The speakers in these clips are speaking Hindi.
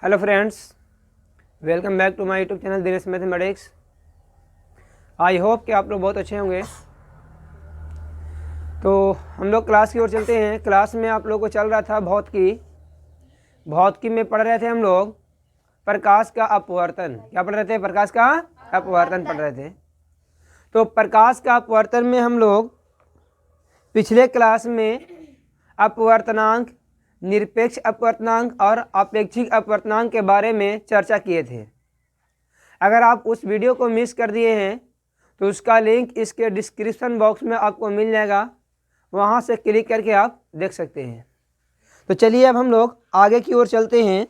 Hello friends, welcome back to my YouTube channel Dinesh mathematics. I hope कि आप लोग बहुत अच्छे होंगे। तो हम लोग क्लास की ओर चलते हैं। क्लास में आप लोग को चल रहा था भौतिकी में पढ़ रहे थे हम लोग प्रकाश का अपवर्तन। क्या पढ़ रहे थे? प्रकाश का अपवर्तन पढ़ रहे थे। तो प्रकाश का अपवर्तन में हम लोग पिछले क्लास में अपवर्तनांक, निरपेक्ष अपवर्तनांक और अपेक्षिक अपवर्तनांक के बारे में चर्चा किए थे। अगर आप उस वीडियो को मिस कर दिए हैं तो उसका लिंक इसके डिस्क्रिप्शन बॉक्स में आपको मिल जाएगा, वहां से क्लिक करके आप देख सकते हैं। तो चलिए अब हम लोग आगे की ओर चलते हैं।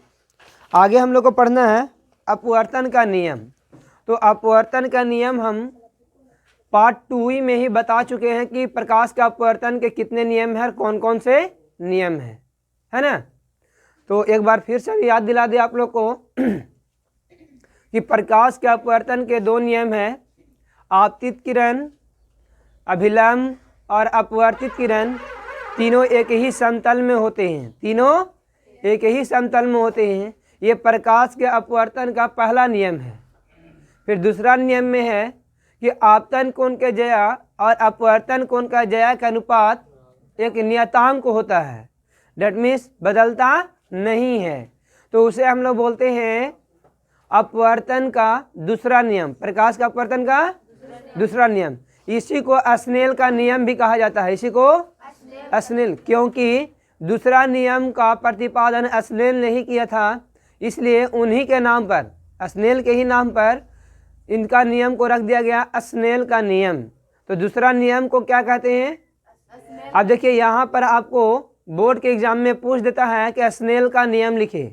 आगे हम लोग को पढ़ना है अपवर्तन का नियम। तो अपवर्तन का नियम हम पार्ट 2 में ही बता चुके हैं कि प्रकाश का अपवर्तन के कितने नियम हैं और कौन कौन से नियम हैं, है ना। तो एक बार फिर से याद दिला दे आप लोग को कि प्रकाश के अपवर्तन के 2 नियम हैं, आपतित किरण, अभिलंब और अपवर्तित किरण। तीनों एक ही समतल में होते हैं, तीनों एक ही समतल में होते हैं। ये प्रकाश के अपवर्तन का पहला नियम है। फिर दूसरा नियम में है कि आपतन कोण के ज्या और अपवर्तन कोण का ज्या का अनुपात एक नियतांक होता है, डेट मीन्स बदलता नहीं है। तो उसे हम लोग बोलते हैं अपवर्तन का दूसरा नियम, प्रकाश का अपवर्तन का दूसरा नियम। इसी को स्नेल का नियम भी कहा जाता है। इसी को स्नेल, क्योंकि दूसरा नियम का प्रतिपादन स्नेल ने ही किया था, इसलिए उन्हीं के नाम पर, स्नेल के ही नाम पर इनका नियम को रख दिया गया स्नेल का नियम। तो दूसरा नियम को क्या कहते हैं? अब देखिए यहाँ पर आपको बोर्ड के एग्जाम में पूछ देता है कि स्नेल का नियम लिखे,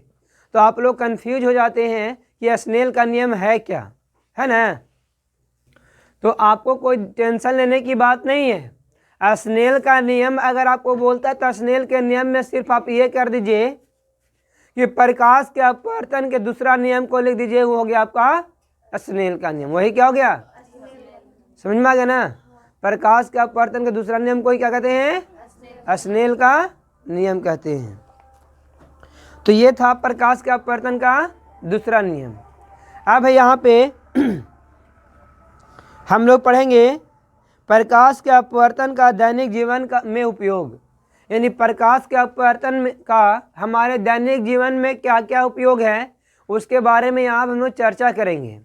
तो आप लोग कंफ्यूज हो जाते हैं कि स्नेल का नियम है क्या, है ना। तो आपको कोई टेंशन लेने की बात नहीं है। स्नेल का नियम अगर आपको बोलता है तो स्नेल के नियम में सिर्फ आप ये कर दीजिए कि प्रकाश के अपवर्तन के दूसरा नियम को लिख दीजिए, वो हो गया आपका स्नेल का नियम। वही क्या हो गया? समझ में आ गया ना। प्रकाश के अपवर्तन के दूसरा नियम को ही क्या कहते हैं? स्नेल का नियम कहते हैं। तो ये था प्रकाश के अपवर्तन का दूसरा नियम। अब यहाँ पे हम लोग पढ़ेंगे प्रकाश के अपवर्तन का दैनिक जीवन में उपयोग, यानी प्रकाश के अपवर्तन का हमारे दैनिक जीवन में क्या क्या उपयोग है उसके बारे में यहाँ हम लोग चर्चा करेंगे।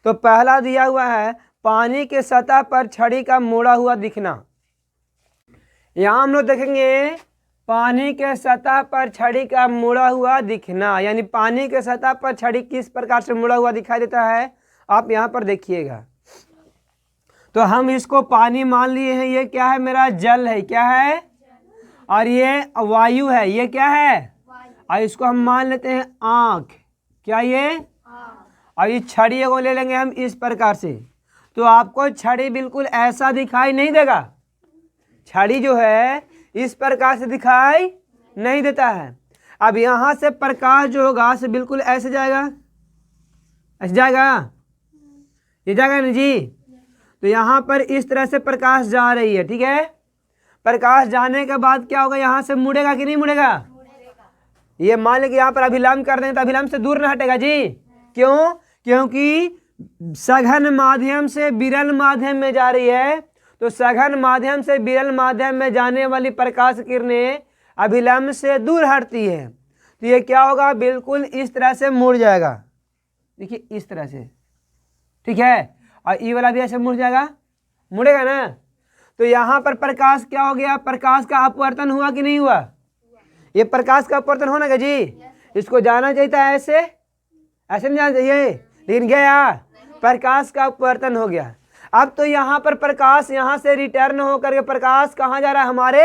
तो पहला दिया हुआ है पानी के सतह पर छड़ी का मुड़ा हुआ दिखना। यहाँ हम लोग देखेंगे पानी के सतह पर छड़ी का मुड़ा हुआ दिखना, यानी पानी के सतह पर छड़ी किस प्रकार से मुड़ा हुआ दिखाई देता है, आप यहाँ पर देखिएगा। तो हम इसको पानी मान लिए हैं, ये क्या है? मेरा जल है, क्या है? और ये वायु है, ये क्या है? और इसको हम मान लेते हैं आँख, क्या ये? और ये छड़ी को ले लेंगे हम इस प्रकार से, तो आपको छड़ी बिल्कुल ऐसा दिखाई नहीं देगा। छड़ी जो है इस प्रकार से दिखाई नहीं देता है। अब यहाँ से प्रकाश जो होगा से बिल्कुल ऐसे जाएगा, ऐसे जाएगा, ये जाएगा ना जी। तो यहाँ पर इस तरह से प्रकाश जा रही है, ठीक है। प्रकाश जाने के बाद क्या होगा? यहाँ से मुड़ेगा कि नहीं मुड़ेगा? ये मान लें कि यहाँ पर अभिलंब कर दें तो अभिलंब से दूर न हटेगा जी। क्यों? क्योंकि सघन माध्यम से विरल माध्यम में जा रही है। तो सघन माध्यम से विरल माध्यम में जाने वाली प्रकाश किरणें अभिलंब से दूर हटती है, तो ये क्या होगा? बिल्कुल इस तरह से मुड़ जाएगा। देखिए इस तरह से, ठीक है। और ये वाला भी ऐसे मुड़ जाएगा, मुड़ेगा ना। तो यहाँ पर प्रकाश क्या हो गया? प्रकाश का अपवर्तन हुआ कि नहीं हुआ? ये प्रकाश का अपवर्तन होना क्या जी? इसको जाना चाहिए था ऐसे, ऐसे नहीं जाना चाहिए, लेकिन गया, प्रकाश का अपवर्तन हो गया। अब तो यहाँ पर प्रकाश यहाँ से रिटर्न होकर के प्रकाश कहाँ जा रहा है? हमारे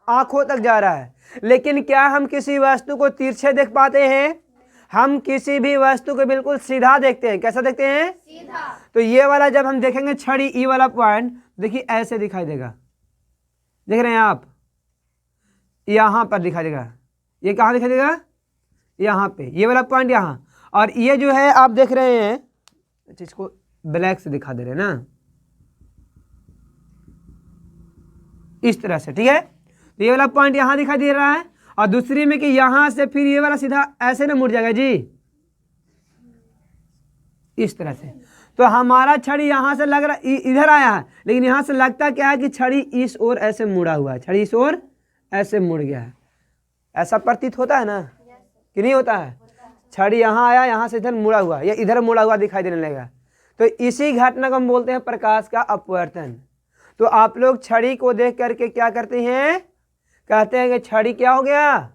आंखों तक जा रहा है। लेकिन क्या हम किसी वस्तु को तिरछे देख पाते हैं? हम किसी भी वस्तु को बिल्कुल सीधा देखते हैं। कैसा देखते हैं? सीधा। तो ये वाला जब हम देखेंगे छड़ी, ई वाला पॉइंट देखिए ऐसे दिखाई देगा, देख रहे हैं आप? यहाँ पर दिखाई देगा। ये कहाँ दिखाई देगा? यहाँ पे, ये वाला पॉइंट यहाँ। और ये जो है आप देख रहे हैं, इसको ब्लैक से दिखा दे रहे हैं ना, इस तरह से, ठीक है। तो ये वाला पॉइंट यहाँ दिखाई दे रहा है, और दूसरी में कि यहाँ से फिर ये वाला सीधा ऐसे ना मुड़ जाएगा जी, इस तरह से। तो हमारा छड़ी यहाँ से लग रहा इधर आया है, लेकिन यहाँ से लगता क्या है कि छड़ी इस ओर ऐसे मुड़ा हुआ है, छड़ी इस ओर ऐसे मुड़ गया है। ऐसा प्रतीत होता है ना कि नहीं होता है? छड़ी यहाँ आया, यहाँ से इधर मुड़ा हुआ, या इधर मुड़ा हुआ दिखाई देने लगेगा। तो इसी घटना को हम बोलते हैं प्रकाश का अपवर्तन। तो आप लोग छड़ी को देख करके क्या करते हैं? कहते हैं कि छड़ी क्या हो गया?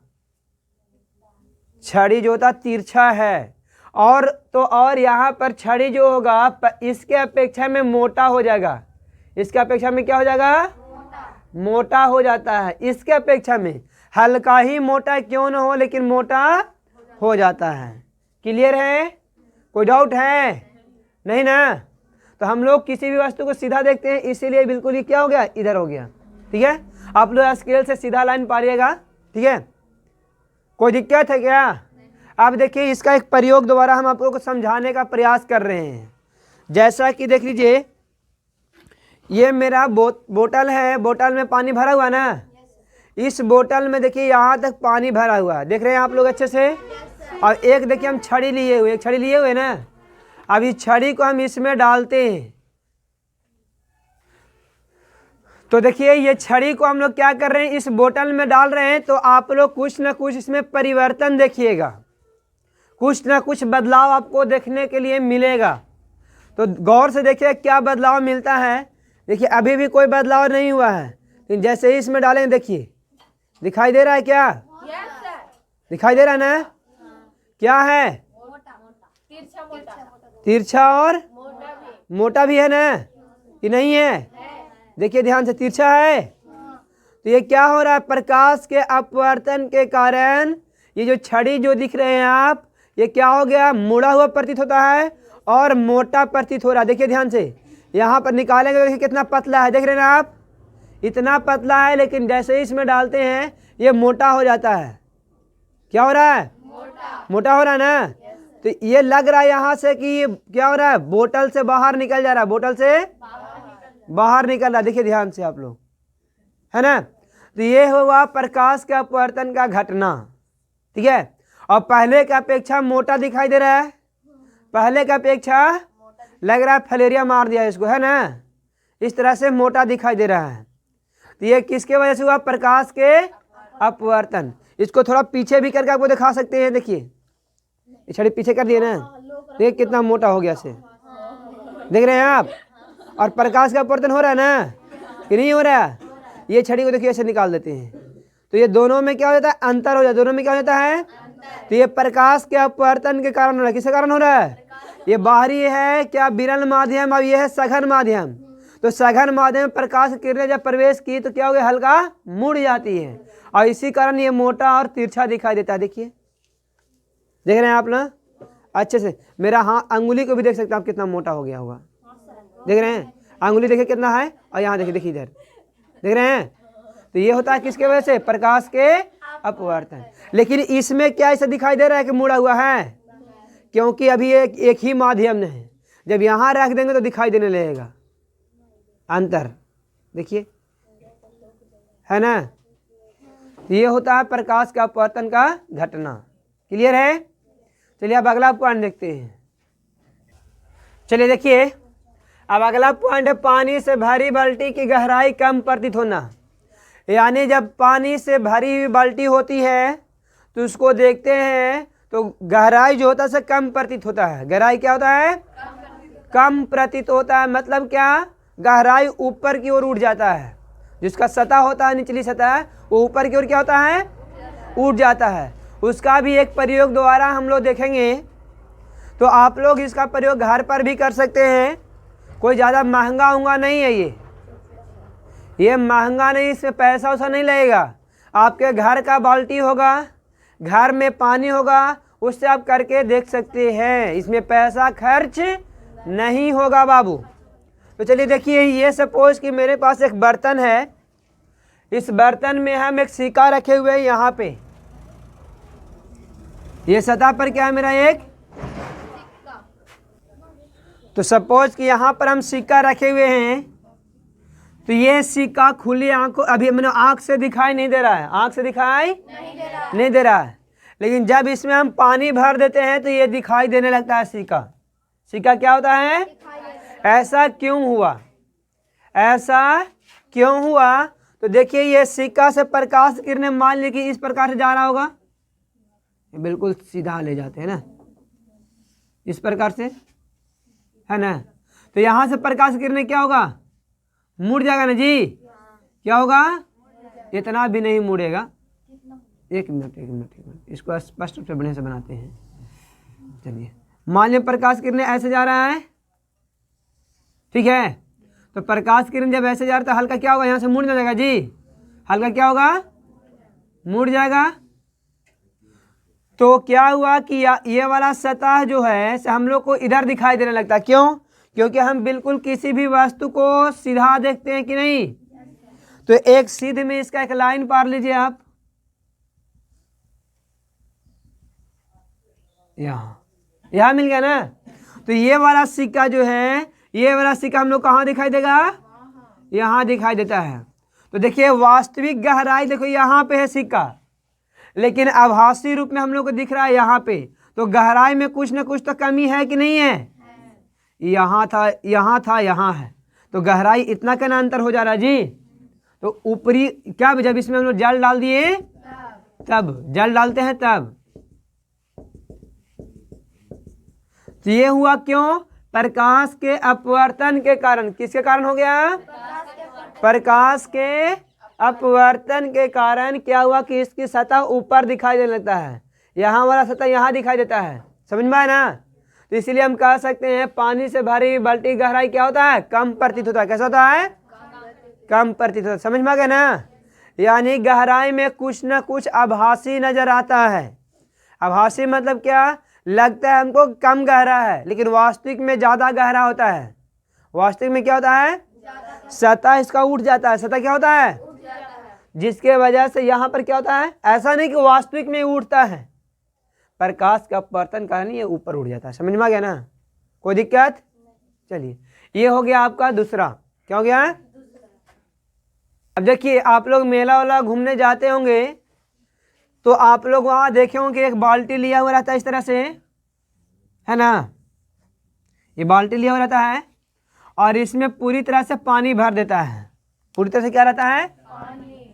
छड़ी जो होता तिरछा है, और तो और यहाँ पर छड़ी जो होगा इसके अपेक्षा में मोटा हो जाएगा। इसके अपेक्षा में क्या हो जाएगा? मोटा हो जाता है। इसके अपेक्षा में हल्का ही मोटा क्यों ना हो, लेकिन मोटा हो जाता है। क्लियर है? कोई डाउट है? नहीं ना? तो हम लोग किसी भी वस्तु को सीधा देखते हैं, इसीलिए बिल्कुल ही क्या हो गया? इधर हो गया। ठीक है, आप लोग स्केल से सीधा लाइन पारिएगा। ठीक है, कोई दिक्कत है क्या? आप देखिए, इसका एक प्रयोग द्वारा हम आप लोगों को समझाने का प्रयास कर रहे हैं। जैसा कि देख लीजिए, ये मेरा बोतल है, बोतल में पानी भरा हुआ ना। इस बोतल में देखिए यहाँ तक पानी भरा हुआ है, देख रहे हैं आप लोग अच्छे से। और एक देखिए हम छड़ी लिए हुए, एक छड़ी लिए हुए ना। अब इस छड़ी को हम इसमें डालते हैं, तो देखिए ये छड़ी को हम लोग क्या कर रहे हैं? इस बोतल में डाल रहे हैं। तो आप लोग कुछ ना कुछ इसमें परिवर्तन देखिएगा, कुछ ना कुछ बदलाव आपको देखने के लिए मिलेगा। तो गौर से देखिए क्या बदलाव मिलता है। देखिए अभी भी कोई बदलाव नहीं हुआ है, लेकिन जैसे ही इसमें डालेंगे देखिए दिखाई दे रहा है क्या? दिखाई दे रहा है ना? क्या है? तिरछा और मोटा भी है ना, कि नहीं है? देखिए ध्यान से, तिरछा है। तो ये क्या हो रहा है? प्रकाश के अपवर्तन के कारण ये जो छड़ी जो दिख रहे हैं आप, ये क्या हो गया? मुड़ा हुआ प्रतीत होता है और मोटा प्रतीत हो रहा है। देखिए ध्यान से, यहाँ पर निकालेंगे तो देखिए कितना पतला है, देख रहे हैं ना आप? इतना पतला है, लेकिन जैसे ही इसमें डालते हैं ये मोटा हो जाता है। क्या हो रहा है? मोटा हो रहा है ना। तो ये लग रहा है यहाँ से कि ये क्या हो रहा है? बोतल से बाहर निकल जा रहा है, बोतल से बाहर निकल रहा है। देखिए ध्यान से आप लोग, है ना? तो ये हुआ प्रकाश के अपवर्तन का घटना। ठीक है, और पहले की अपेक्षा मोटा दिखाई दे रहा है, पहले की अपेक्षा लग रहा है फलेरिया मार दिया इसको, है ना? इस तरह से मोटा दिखाई दे रहा है। तो ये किसके वजह से हुआ? प्रकाश के अपवर्तन। इसको थोड़ा पीछे भी करके आपको दिखा सकते हैं। देखिए ये छड़ी पीछे कर दिए ना, देखिए कितना मोटा हो गया से, देख रहे हैं आप? और प्रकाश का अपवर्तन हो रहा है ना, कि नहीं हो रहा है? ये छड़ी को देखिए ऐसे निकाल देते हैं, तो ये दोनों में क्या हो जाता है? अंतर हो जाता है। दोनों में क्या हो जाता है? तो ये प्रकाश के अपवर्तन के कारण हो रहा है। किसके कारण हो रहा है? ये बाहरी है क्या? विरल माध्यम, और ये है सघन माध्यम। तो सघन माध्यम में प्रकाश किरणें जब प्रवेश की तो क्या हो गया? हल्का मुड़ जाती है, और इसी कारण ये मोटा और तिरछा दिखाई देता है। देखिए, देख रहे हैं आप ना अच्छे से? मेरा हाँ अंगुली को भी देख सकते हैं आप, कितना मोटा हो गया होगा। देख रहे हैं अंगुली, देखिए कितना है, और यहाँ देखिए, देखिए इधर, देख रहे हैं? तो ये होता है किसके वजह से? प्रकाश के अपवर्तन। लेकिन इसमें क्या ऐसा दिखाई दे रहा है कि मुड़ा हुआ है? क्योंकि अभी एक ही माध्यम है। जब यहाँ रख देंगे तो दिखाई देने लगेगा अंतर। देखिए, है ना? ये होता है प्रकाश का अपवर्तन का घटना। क्लियर है? चलिए अब अगला पॉइंट देखते हैं। चलिए देखिए, अब अगला पॉइंट है पानी से भरी बाल्टी की गहराई कम प्रतीत होना। यानी जब पानी से भरी हुई बाल्टी होती है तो उसको देखते हैं तो गहराई जो होता है से कम प्रतीत होता है। गहराई क्या होता है? कम प्रतीत होता है। मतलब क्या? गहराई ऊपर की ओर उठ जाता है। जिसका सतह होता है, निचली सतह, वो ऊपर की ओर क्या होता है? उठ जाता है। उसका भी एक प्रयोग द्वारा हम लोग देखेंगे। तो आप लोग इसका प्रयोग घर पर भी कर सकते हैं। कोई ज़्यादा महंगा उंगा नहीं है ये महंगा नहीं, इसमें पैसा वैसा नहीं लगेगा। आपके घर का बाल्टी होगा, घर में पानी होगा, उससे आप करके देख सकते हैं। इसमें पैसा खर्च नहीं होगा बाबू। तो चलिए देखिए, ये सपोज कि मेरे पास एक बर्तन है। इस बर्तन में हम एक सिक्का रखे हुए हैं यहाँ पे। ये सतह पर क्या है मेरा? एक सिक्का। तो सपोज कि यहाँ पर हम सिक्का रखे हुए हैं। तो ये सिक्का खुली आंखों, अभी मैंने आंख से दिखाई नहीं दे रहा है, आंख से दिखाई नहीं दे रहा है। लेकिन जब इसमें हम पानी भर देते हैं तो ये दिखाई देने लगता है सिक्का। सिक्का क्या होता है? ऐसा क्यों हुआ? ऐसा क्यों हुआ? तो देखिए ये सिक्का से प्रकाश किरणें मान ली कि इस प्रकार से जा रहा होगा, बिल्कुल सीधा ले जाते हैं ना, इस प्रकार से, है ना। तो यहां से प्रकाश किरणें क्या होगा? मुड़ जाएगा ना जी। क्या होगा? इतना भी नहीं मुड़ेगा। एक मिनट, इसको स्पष्ट रूप से बढ़िया से बनाते हैं। चलिए, मान लीजिए प्रकाश किरणें ऐसे जा रहा है, ठीक है। तो प्रकाश किरण जब ऐसे जा रहा है तो हल्का क्या होगा? यहाँ से मुड़ जाएगा जी। हल्का क्या होगा? मुड़ जाएगा। तो क्या हुआ कि ये वाला सतह जो है हम लोग को इधर दिखाई देने लगता है। क्यों? क्योंकि हम बिल्कुल किसी भी वस्तु को सीधा देखते हैं कि नहीं। तो एक सीधे में इसका एक लाइन पार लीजिए आप, यहाँ मिल गया ना। तो ये वाला सिक्का जो है, ये वाला सिक्का हम लोग कहाँ दिखाई देगा? यहाँ दिखाई देता है। तो देखिए वास्तविक गहराई देखो यहाँ पे है सिक्का, लेकिन आभासी रूप में हम लोग को दिख रहा है यहाँ पे। तो गहराई में कुछ ना कुछ तो कमी है कि नहीं है? यहाँ था, यहाँ था, यहाँ है। तो गहराई इतना का अंतर हो जा रहा है जी। तो ऊपरी क्या, जब इसमें हम लोग जल डाल दिए तब, जल डालते हैं तब। तो ये हुआ क्यों? प्रकाश के अपवर्तन के कारण। किसके कारण हो गया? प्रकाश के अपवर्तन के कारण क्या हुआ कि इसकी सतह ऊपर दिखाई देने लगता है, यहाँ वाला सतह यहाँ दिखाई देता है। समझ में आया ना। तो इसीलिए हम कह सकते हैं पानी से भरी बाल्टी गहराई क्या होता है? कम प्रतीत होता है। कैसा होता है? कम प्रतीत होता है। समझ में आ गया ना। यानी गहराई में कुछ ना कुछ आभासी नजर आता है। आभासी मतलब क्या? लगता है हमको कम गहरा है, लेकिन वास्तविक में ज्यादा गहरा होता है। वास्तविक में क्या होता है? सतह इसका उठ जाता है। सतह क्या होता है? जिसके वजह से यहाँ पर क्या होता है? ऐसा नहीं कि वास्तविक में उठता है, प्रकाश का अपवर्तन कारण ये ऊपर उठ जाता है। समझ में आ गया ना। कोई दिक्कत? चलिए, ये हो गया आपका दूसरा। क्या हो गया? अब देखिए आप लोग मेला वाला घूमने जाते होंगे तो आप लोग वहाँ देखे होंगे एक बाल्टी लिया हुआ रहता है इस तरह से, है ना। ये बाल्टी लिया हुआ रहता है और इसमें पूरी तरह से पानी भर देता है। पूरी तरह से क्या रहता है?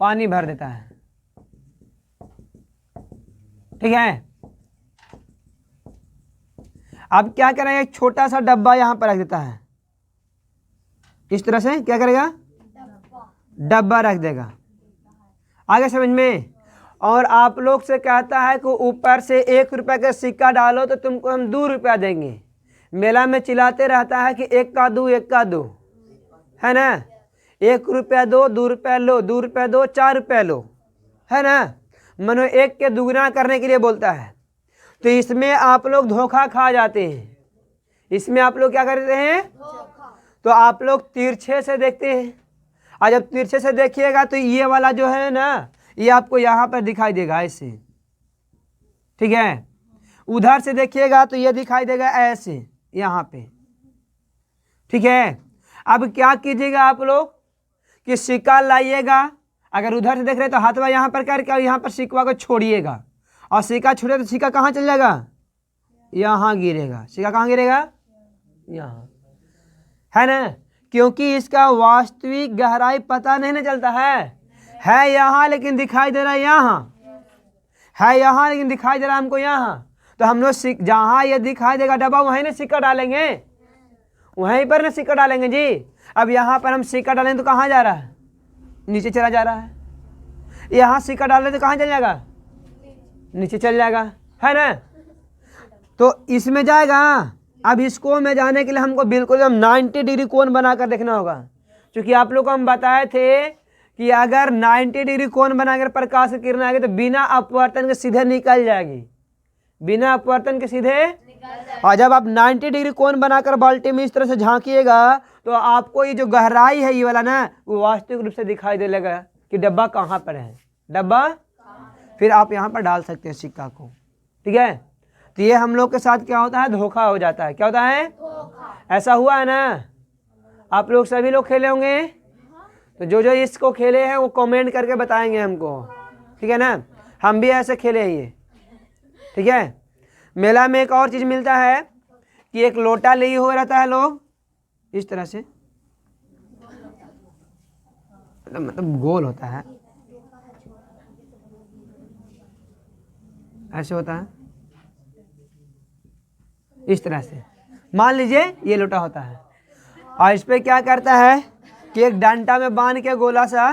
पानी भर देता है, ठीक है। अब क्या करेगा? एक छोटा सा डब्बा यहाँ पर रख देता है, इस तरह से क्या करेगा? डब्बा रख देगा। आगे समझ में। और आप लोग से कहता है कि ऊपर से 1 रुपये का सिक्का डालो तो तुमको हम 2 रुपया देंगे। मेला में चिल्लाते रहता है कि 1 का 2, 1 का 2, है ना। 1 रुपया दो, 2 रुपया लो, 2 रुपया दो, 4 रुपया लो, है ना। मनो 1 के दुगना करने के लिए बोलता है। तो इसमें आप लोग धोखा खा जाते हैं। इसमें आप लोग क्या करते हैं? तो आप लोग तिरछे से देखते हैं, और जब तिरछे से देखिएगा तो ये वाला जो है ना, ये आपको यहाँ पर दिखाई देगा ऐसे, ठीक है। उधर से देखिएगा तो ये दिखाई देगा ऐसे यहाँ पे, ठीक है। अब क्या कीजिएगा आप लोग कि सिक्का लाइएगा, अगर उधर से देख रहे तो हाथवा यहाँ पर करके यहाँ पर सिक्का को छोड़िएगा, और सिक्का छोड़े तो सिक्का कहाँ चल जाएगा? यहाँ गिरेगा। सिक्का कहाँ गिरेगा? यहाँ, है ना। क्योंकि इसका वास्तविक गहराई पता नहीं ना चलता है यहाँ लेकिन दिखाई दे रहा है यहाँ, है यहाँ लेकिन दिखाई दे रहा है हमको यहाँ। तो हम लोग जहाँ ये दिखाई देगा डब्बा वहीं ना सिक्का डालेंगे, वहीं पर ना सिक्का डालेंगे जी। अब यहाँ पर हम सिक्का डालेंगे तो कहाँ जा रहा है? नीचे चला जा रहा है। यहाँ सिक्का डाल रहे तो कहाँ चल जाएगा? नीचे चल जाएगा, है ना। तो इसमें जाएगा। अब इसको में जाने के लिए हमको बिल्कुल हम 90 डिग्री कोण बनाकर देखना होगा, क्योंकि आप लोग को हम बताए थे कि अगर 90 डिग्री कोण बनाकर प्रकाश की किरण आएगी तो बिना अपवर्तन के सीधे निकल जाएगी, बिना अपवर्तन के सीधे। और जब आप 90 डिग्री कोण बनाकर बाल्टी में इस तरह से झांकिएगा तो आपको ये जो गहराई है ये वाला ना, वो वास्तविक रूप से दिखाई दे लगेगा कि डब्बा कहाँ पर है। डब्बा फिर आप यहाँ पर डाल सकते हैं सिक्का को, ठीक है। तो ये हम लोग के साथ क्या होता है? धोखा हो जाता है। क्या होता है? ऐसा हुआ है ना। आप लोग सभी लोग खेले होंगे, तो जो इसको खेले हैं वो कमेंट करके बताएंगे हमको, ठीक है ना। हम भी ऐसे खेले हैं ये, ठीक है। मेला में एक और चीज़ मिलता है कि एक लोटा लिए हुए रहता है लोग इस तरह से, मतलब गोल होता है, ऐसे होता है इस तरह से, मान लीजिए ये लोटा होता है, और इस पर क्या करता है कि एक डंडा में बांध के गोला सा,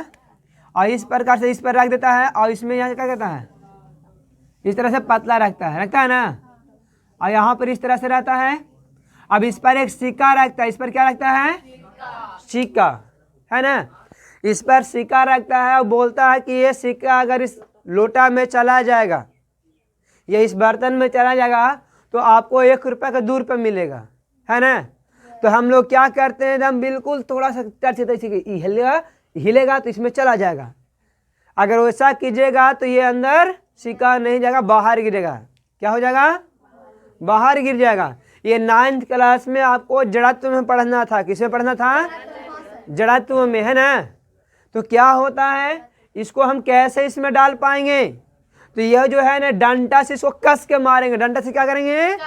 और इस प्रकार से इस पर रख देता है, और इसमें यहाँ क्या करता है इस तरह से पतला रखता है ना, और यहाँ पर इस तरह से रहता है। अब इस पर एक सिक्का रखता है, इस पर क्या रखता है सिक्का, है ना, इस पर सिक्का रखता है और बोलता है कि ये सिक्का अगर इस लोटा में चला जाएगा, ये इस बर्तन में चला जाएगा तो आपको 1 रुपये का 2 रुपये मिलेगा, है ना। तो हम लोग क्या करते हैं, एकदम बिल्कुल थोड़ा सा हिलेगा तो इसमें चला जाएगा, अगर वैसा कीजिएगा तो ये अंदर सिक्का नहीं जाएगा, बाहर गिरेगा, क्या हो जाएगा बाहर गिर जाएगा। ये 9th क्लास में आपको जड़त्व में पढ़ना था, किसमें पढ़ना था जड़त्व में, है ना। तो क्या होता है, इसको हम कैसे इसमें डाल पाएंगे, तो यह जो है ना डंडा से इसको कस के मारेंगे, डंडा से क्या करेंगे,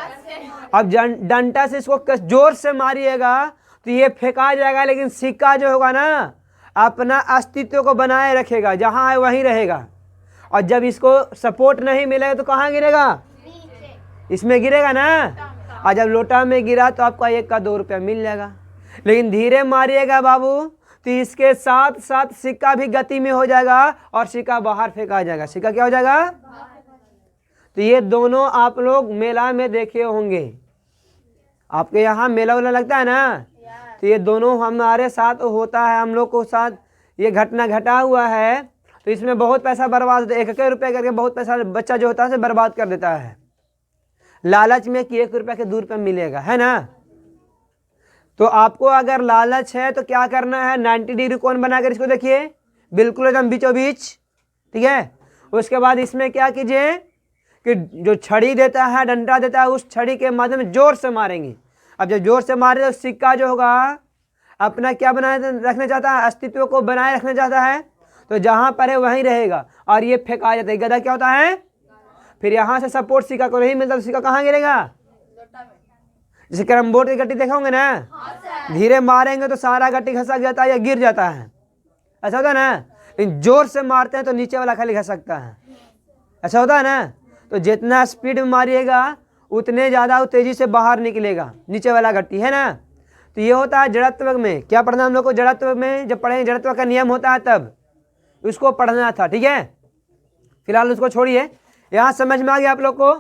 अब डंडा से इसको कस जोर से मारिएगा तो ये फेंका जाएगा, लेकिन सिक्का जो होगा ना अपना अस्तित्व को बनाए रखेगा, जहाँ है वहीं रहेगा, और जब इसको सपोर्ट नहीं मिलेगा तो कहाँ गिरेगा, इसमें गिरेगा ना, और जब लोटा में गिरा तो आपका 1 का 2 रुपया मिल जाएगा। लेकिन धीरे मारिएगा बाबू तो इसके साथ साथ सिक्का भी गति में हो जाएगा और सिक्का बाहर फेंका जाएगा, सिक्का क्या हो जाएगा। तो ये दोनों आप लोग मेला में देखे होंगे, आपके यहाँ मेला वाला लगता है ना, तो ये दोनों हमारे साथ होता है, हम लोग को साथ ये घटना घटा हुआ है। तो इसमें बहुत पैसा बर्बाद होता है, 1-1 रुपये करके बहुत पैसा बच्चा जो होता है बर्बाद कर देता है, लालच में कि 1 रुपये के 2 रुपये मिलेगा, है ना। तो आपको अगर लालच है तो क्या करना है, 90 डिग्री कोण बनाकर इसको देखिए, बिल्कुल एकदम बीचों बीच, ठीक है। उसके बाद इसमें क्या कीजिए कि जो छड़ी देता है, डंडा देता है, उस छड़ी के माध्यम से जोर से मारेंगे। अब जब जोर से मारे तो सिक्का जो होगा अपना क्या बनाए रखना चाहता है, अस्तित्व को बनाए रखना चाहता है, तो जहाँ पर है वहीं रहेगा, और ये फेंका जाता है। गदा क्या होता है, फिर यहाँ से सपोर्ट सिक्का को नहीं मिलता तो सिक्का कहाँ गिरेगा, जैसे कैरम बोर्ड की गट्टी देखा होंगे ना, धीरे मारेंगे तो सारा गट्टी खसक जाता है या गिर जाता है, ऐसा होता है ना। लेकिन जोर से मारते हैं तो नीचे वाला खाली खसकता है, ऐसा होता है ना। तो जितना स्पीड में मारिएगा उतने ज़्यादा तेजी से बाहर निकलेगा नीचे वाला गट्टी, है ना। तो ये होता है जड़त्व में, क्या पढ़ना हम लोग को, जड़त्व में जब पढ़ेंगे जड़त्व का नियम होता है तब उसको पढ़ना था, ठीक है। फिलहाल उसको छोड़िए, यहाँ समझ में आ गया आप लोग को,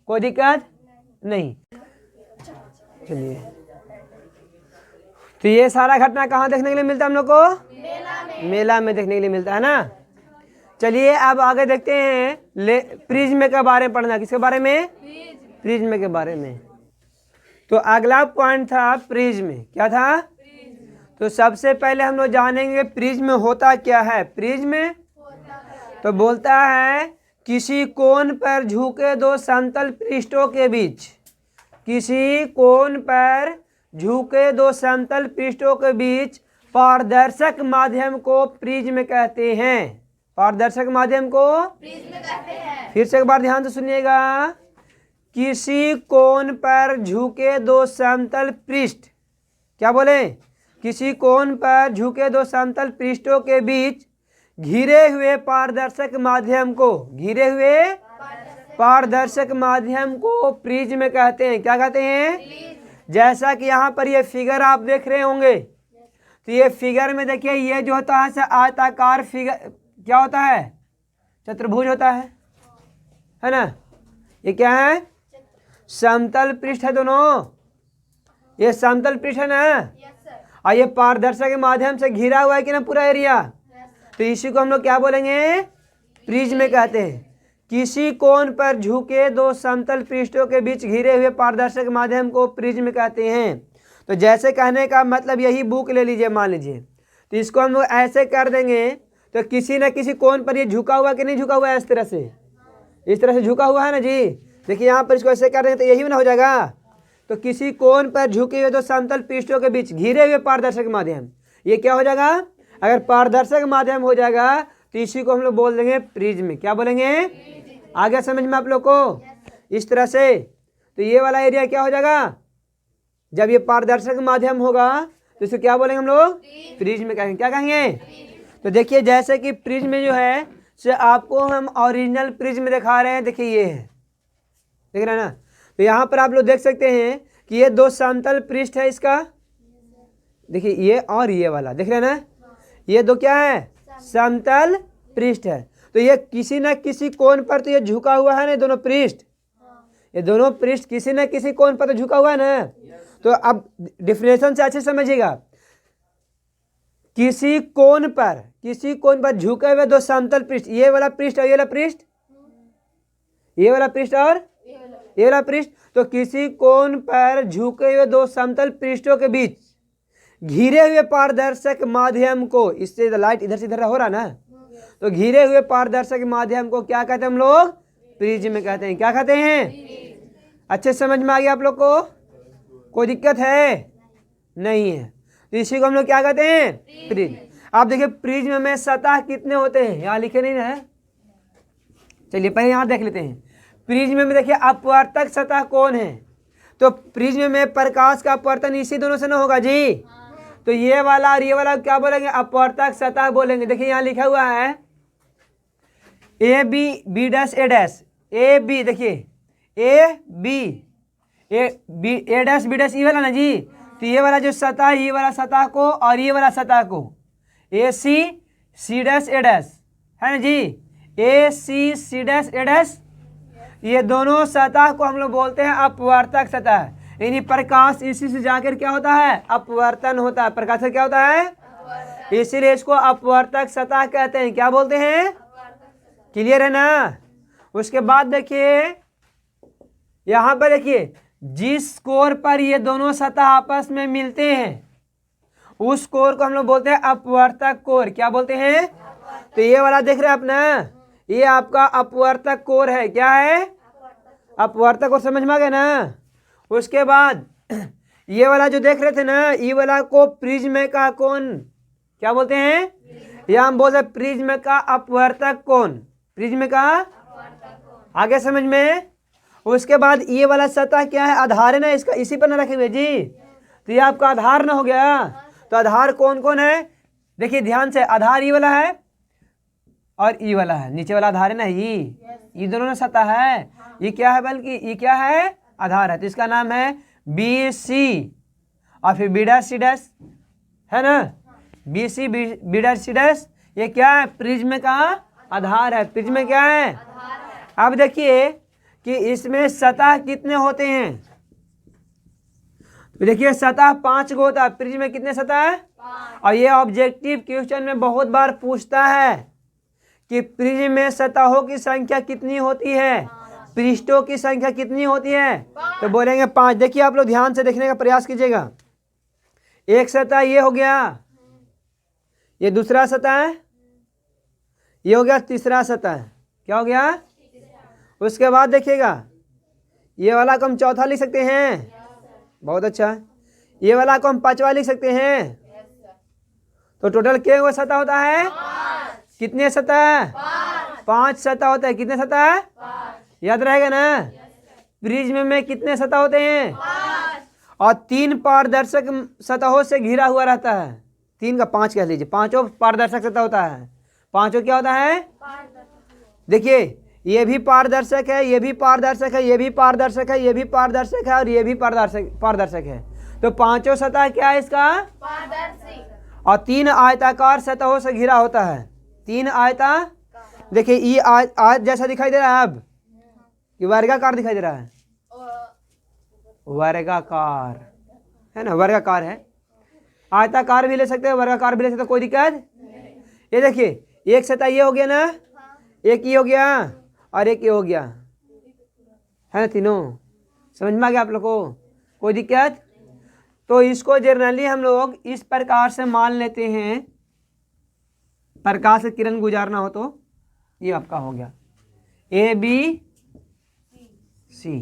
कोई दिक्कत नहीं। चलिए, तो ये सारा घटना कहाँ देखने के लिए मिलता है हम लोग को, मेला में देखने के लिए मिलता है ना। चलिए अब आगे देखते हैं प्रिज्म के बारे में पढ़ना, किसके बारे में, प्रिज्म के बारे में। तो अगला पॉइंट था प्रिज्म, क्या था, तो सबसे पहले हम लोग जानेंगे प्रिज्म होता क्या है। प्रिज्म तो बोलता है किसी कोण पर झुके 2 समतल पृष्ठों के बीच, किसी कोण पर झुके 2 समतल पृष्ठों के बीच पारदर्शक माध्यम को प्रिज्म कहते हैं। पारदर्शक माध्यम को प्रिज्म कहते हैं। फिर से एक बार ध्यान से सुनिएगा, किसी कोण पर झुके 2 समतल पृष्ठ, क्या बोले, किसी कोण पर झुके 2 समतल पृष्ठों के बीच घिरे हुए पारदर्शक माध्यम को, घिरे हुए पारदर्शक माध्यम को प्रिज्म कहते हैं। क्या कहते हैं, जैसा कि यहाँ पर ये फिगर आप देख रहे होंगे, तो ये फिगर में देखिए ये जो होता है आयताकार फिगर क्या होता है, चतुर्भुज होता है ना। ये क्या है, समतल पृष्ठ है दोनों, ये समतल पृष्ठ है ना, और ये पारदर्शक के माध्यम से घिरा हुआ है कि ना पूरा एरिया, तो इसी को हम लोग क्या बोलेंगे, प्रिज्म कहते हैं। किसी कोण पर झुके 2 समतल पृष्ठों के बीच घिरे हुए पारदर्शक माध्यम को प्रिज्म कहते हैं। तो जैसे कहने का मतलब यही बुक ले लीजिए, मान लीजिए, तो इसको हम लोग ऐसे कर देंगे, तो किसी न किसी कोण पर ये झुका हुआ कि नहीं झुका हुआ है, इस तरह से झुका हुआ है ना जी। देखिए यहाँ पर इसको ऐसे कर देंगे तो यही ना हो जाएगा। तो किसी कोण पर झुके हुए 2 समतल पृष्ठों के बीच घिरे हुए पारदर्शक माध्यम, ये क्या हो जाएगा, अगर पारदर्शक माध्यम हो जाएगा तो इसी को हम लोग बोल देंगे प्रिज्म। क्या बोलेंगे, आगे समझ में आप लोग को, इस तरह से। तो ये वाला एरिया क्या हो जाएगा, जब ये पारदर्शक माध्यम होगा तो इसे क्या बोलेंगे हम लोग? प्रिज्म कहेंगे। क्या कहेंगे? तो देखिए जैसे कि प्रिज्म जो है से आपको हम ओरिजिनल प्रिज्म दिखा रहे हैं। देखिए ये है, देख रहे हैं ना। तो यहाँ पर आप लोग देख सकते हैं कि ये दो समतल पृष्ठ है इसका। देखिए ये और ये वाला, देख रहे हैं ना, ये दो क्या है? समतल पृष्ठ है। तो ये किसी न किसी कोण पर तो ये झुका हुआ है ना, दोनों पृष्ठ, ये दोनों पृष्ठ किसी न किसी कोण पर तो झुका हुआ है ना। तो अब डिफिनेशन से अच्छे समझिएगा, किसी कोण पर झुके हुए दो समतल पृष्ठ, ये वाला पृष्ठ और ये वाला पृष्ठ, ये वाला पृष्ठ और ये वाला पृष्ठ, तो किसी कोण पर झुके हुए दो समतल पृष्ठों के बीच घिरे हुए पारदर्शक माध्यम को, इससे लाइट इधर से इधर हो रहा ना, तो घिरे हुए पारदर्शक माध्यम को क्या कहते हैं हम लोग? प्रिज्म कहते हैं। क्या कहते हैं? अच्छे समझ में आ गया आप लोग को? कोई दिक्कत है? नहीं है। तो इसी को हम लोग क्या कहते हैं? प्रिज्म। आप देखिए प्रिज्म में सतह कितने होते हैं, यहाँ लिखे नहीं ना, चलिए पहले यहाँ देख लेते हैं। प्रिज्म में देखिए अपवर्तक सतह कौन है? तो प्रिज्म में प्रकाश का अपवर्तन इसी दोनों से ना होगा जी। तो ये वाला और ये वाला क्या बोलेंगे? अपवर्तक सतह बोलेंगे। देखिए यहाँ लिखा हुआ है A B B dash A dash, A B, देखिए A B A dash B dash, ये वाला ना जी। तो ये वाला जो सतह, ये वाला सतह को और ये वाला सतह को ए सी सी डैश ए डैश है ना जी, ए सी सी डैश ए डैश, ये दोनों सतह को हम लोग बोलते हैं अपवर्तक सतह। यानी प्रकाश इसी से जाकर क्या होता है? अपवर्तन होता है। प्रकाश से क्या होता है? इसीलिए इसको अपवर्तक सतह कहते हैं। क्या बोलते हैं? क्लियर है ना? उसके बाद देखिए यहाँ पर, देखिए जिस कोर पर ये दोनों सतह आपस में मिलते हैं उस कोर को हम लोग बोलते हैं अपवर्तक कोर। क्या बोलते हैं? तो ये वाला देख रहे हैं आप ना, ये आपका अपवर्तक कोर है। क्या है? अपवर्तक कोर। समझ में आ गया ना? उसके बाद ये वाला जो देख रहे थे ना, ये वाला को प्रिज्म का कोण क्या बोलते हैं? या हम बोलते हैं प्रिज्म का अपवर्तक कोण। प्रिज्म का आगे समझ में। उसके बाद ये वाला सतह क्या है? आधार है ना इसका, इसी पर ना रखे हुए जी। तो ये आपका आधार ना हो गया। तो आधार कौन कौन है? देखिए ध्यान से, आधार ये वाला है और ये वाला है, नीचे वाला आधार है ना, ये दोनों ना सतह है। ये क्या है? बल्कि ये क्या है? आधार है। तो इसका नाम है बी सी और फिर बी डैश सी डैश है ना, B C B dash C dash, ये क्या है? प्रिज्म का आधार है। प्रिज्म क्या है? अब देखिए कि इसमें सतह कितने होते हैं। तो देखिए सतह 5 गो होता है। प्रिज्म में कितने सतह है? और ये ऑब्जेक्टिव क्वेश्चन में बहुत बार पूछता है कि प्रिज्म में सतहों की संख्या कितनी होती है, पृष्ठों की संख्या कितनी होती है? तो बोलेंगे 5। देखिए आप लोग ध्यान से देखने का प्रयास कीजिएगा। एक सतह ये हो गया, ये दूसरा सतह है, ये हो गया तीसरा सतह। क्या हो गया? उसके बाद देखिएगा ये वाला को हम चौथा लिख सकते हैं। बहुत अच्छा। ये वाला को हम 5वां लिख सकते हैं। तो टोटल क्या सतह होता है? कितने सतह? 5 सतह होता है। कितने सतह? याद रहेगा ना? प्रिज्म में कितने सतह होते हैं? और 3 पारदर्शक सतहों से घिरा हुआ रहता है। 3 का 5 कह लीजिए, 5 पारदर्शक सतह होता है। 5 क्या होता है? देखिए ये भी पारदर्शक है, ये भी पारदर्शक है, ये भी पारदर्शक है, ये भी पारदर्शक है और ये भी पारदर्शक है। तो 5 सतह क्या है इसका? पारदर्शी। और 3 आयताकार सतहों से घिरा होता है। 3 आयता, देखिए ये आयत जैसा दिखाई दे रहा है अब, ये वर्गाकार दिखाई दे रहा है। वर्गाकार है ना, वर्गाकार है। आयताकार भी ले सकते हैं, वर्गाकार भी ले सकते हैं, कोई दिक्कत। ये देखिए एक सतह ये हो गया ना, एक ये हो गया और एक ये हो गया, है ना, तीनों। समझ में आ गया आप लोग को? कोई दिक्कत? तो इसको जनरली हम लोग इस प्रकार से मान लेते हैं, प्रकाश से किरण गुजारना हो तो ये आपका हो गया ए बी सी।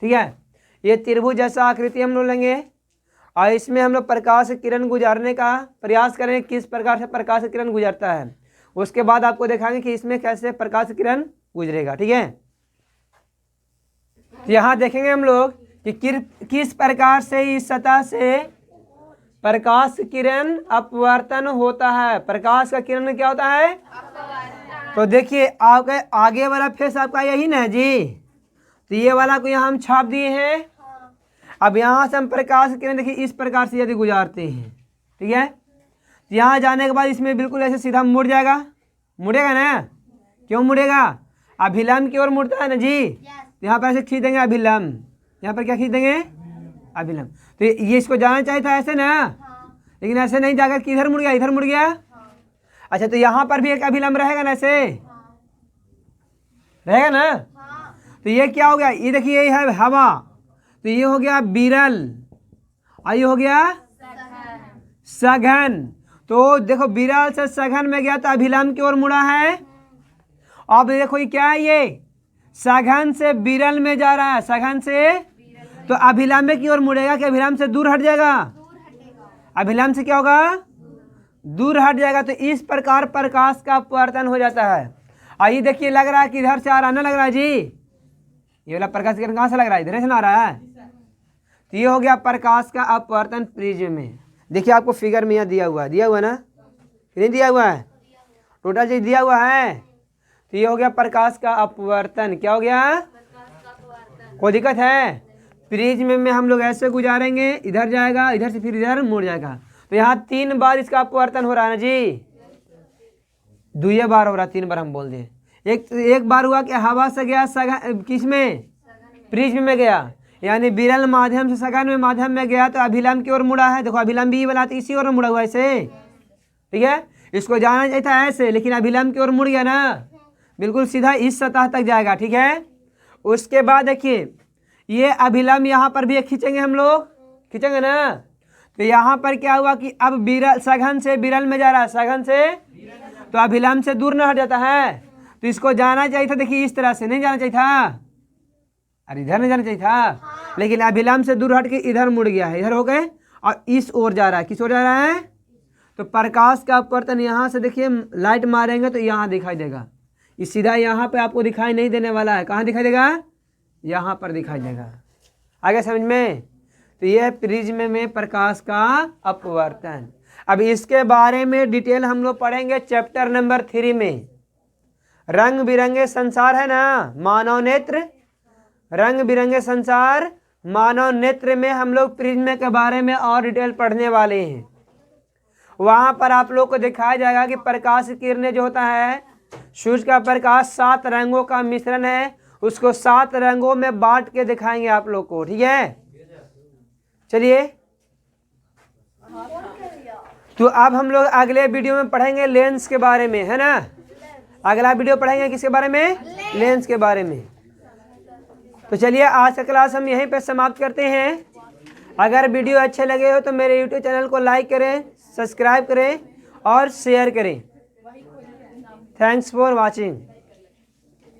ठीक है, ये त्रिभुज जैसा आकृति हम लोग लेंगे और इसमें हम लोग प्रकाश से किरण गुजारने का प्रयास करेंगे, किस प्रकार से प्रकाश से किरण गुजरता है। उसके बाद आपको दिखाएंगे कि इसमें कैसे प्रकाश से किरण गुजरेगा। ठीक है, तो यहाँ देखेंगे हम लोग कि किस प्रकार से इस सतह से प्रकाश किरण अपवर्तन होता है। प्रकाश का किरण क्या होता है? तो देखिए आपके आगे वाला फेस आपका यही ना है जी, तो ये वाला को यहाँ हम छाप दिए हैं। अब यहाँ से हम प्रकाश की किरण देखिए इस प्रकार से यदि गुजारते हैं, ठीक है, तो यहाँ जाने के बाद इसमें बिल्कुल ऐसे सीधा मुड़ जाएगा, मुड़ेगा ना? क्यों मुड़ेगा? अभिलंब की ओर मुड़ता है ना जी। तो यहाँ पर ऐसे खींच देंगे अभिलंब, यहाँ पर क्या खींच देंगे? अभिलंब। तो ये इसको जाना चाहिए था ऐसे ना, लेकिन ऐसे नहीं जाकर किधर मुड़ गया? इधर मुड़ गया। अच्छा, तो यहाँ पर भी एक अभिलंब रहेगा ना, ऐसे रहेगा ना? तो ये क्या हो गया? ये देखिए ये है हवा, तो ये हो गया विरल और ये हो गया सघन। तो देखो विरल से सघन में गया तो अभिलंब की ओर मुड़ा है। अब देखो ये क्या है? ये सघन से विरल में जा रहा है, सघन से, तो अभिलंब की ओर मुड़ेगा कि अभिलंब से दूर हट जाएगा? अभिलंब से क्या होगा? दूर हट जाएगा। तो इस प्रकार प्रकाश का अपवर्तन हो जाता है। और ये देखिए लग रहा है कि इधर से आ रहा है ना, लग रहा है जी, ये वाला प्रकाश किरण कहाँ से लग रहा है? इधर से ना आ रहा है। तो ये हो गया प्रकाश का अपवर्तन प्रिज्म में। देखिए आपको फिगर में यहाँ दिया हुआ है ना, नहीं दिया हुआ है? टोटल चीज दिया हुआ है। तो ये हो गया प्रकाश का अपवर्तन। क्या हो गया? कोई दिक्कत है? प्रिज्म में हम लोग ऐसे गुजारेंगे, इधर जाएगा, इधर से फिर इधर मुड़ जाएगा। तो यहाँ 3 बार इसका अपवर्तन हो रहा है ना जी, 2 बार हो रहा है, 3 बार हम बोल दिए। एक बार हुआ कि हवा से गया किस में? प्रिज्म में गया, यानी विरल माध्यम से सघन में माध्यम में गया तो अभिलंब की ओर मुड़ा है। देखो अभिलंब भी वाला तो इसी ओर मुड़ा हुआ है ऐसे, ठीक है। इसको जाना चाहिए था ऐसे, लेकिन अभिलंब की ओर मुड़ गया ना, बिल्कुल सीधा इस सतह तक जाएगा, ठीक है। उसके बाद देखिए ये अभिलंब यहाँ पर भी खींचेंगे, हम लोग खींचेंगे ना। तो यहाँ पर क्या हुआ कि अब विरल सघन से विरल में जा रहा है, सघन से, तो अभिलंब से दूर न हट जाता है। तो इसको जाना चाहिए था, देखिए इस तरह से नहीं जाना चाहिए था, अरे इधर नहीं जाना चाहिए था, लेकिन अभिलंब से दूर हट के इधर मुड़ गया है, इधर हो गए और इस ओर जा रहा है। किस ओर जा रहा है? तो प्रकाश का अपवर्तन यहाँ से देखिए लाइट मारेंगे तो यहाँ दिखाई देगा, इस सीधा यहाँ पे आपको दिखाई नहीं देने वाला है। कहाँ दिखाई देगा? यहाँ पर दिखाई देगा। आगे समझ में? तो यह प्रिज्म में प्रकाश का अपवर्तन। अब इसके बारे में डिटेल हम लोग पढ़ेंगे चैप्टर नंबर 3 में। रंग बिरंगे संसार है ना, मानव नेत्र, रंग बिरंगे संसार मानव नेत्र में हम लोग प्रिज्म के बारे में और डिटेल पढ़ने वाले हैं। वहाँ पर आप लोग को दिखाया जाएगा कि प्रकाश किरणें जो होता है, सूर्य का प्रकाश 7 रंगों का मिश्रण है, उसको 7 रंगों में बांट के दिखाएंगे आप लोग को, ठीक है। चलिए, तो अब हम लोग अगले वीडियो में पढ़ेंगे लेंस के बारे में, है ना। अगला वीडियो पढ़ेंगे किसके बारे में? लेंस के बारे में। तो चलिए आज का क्लास हम यहीं पे समाप्त करते हैं। अगर वीडियो अच्छे लगे हो तो मेरे यूट्यूब चैनल को लाइक करें, सब्सक्राइब करें और शेयर करें। Thanks for watching.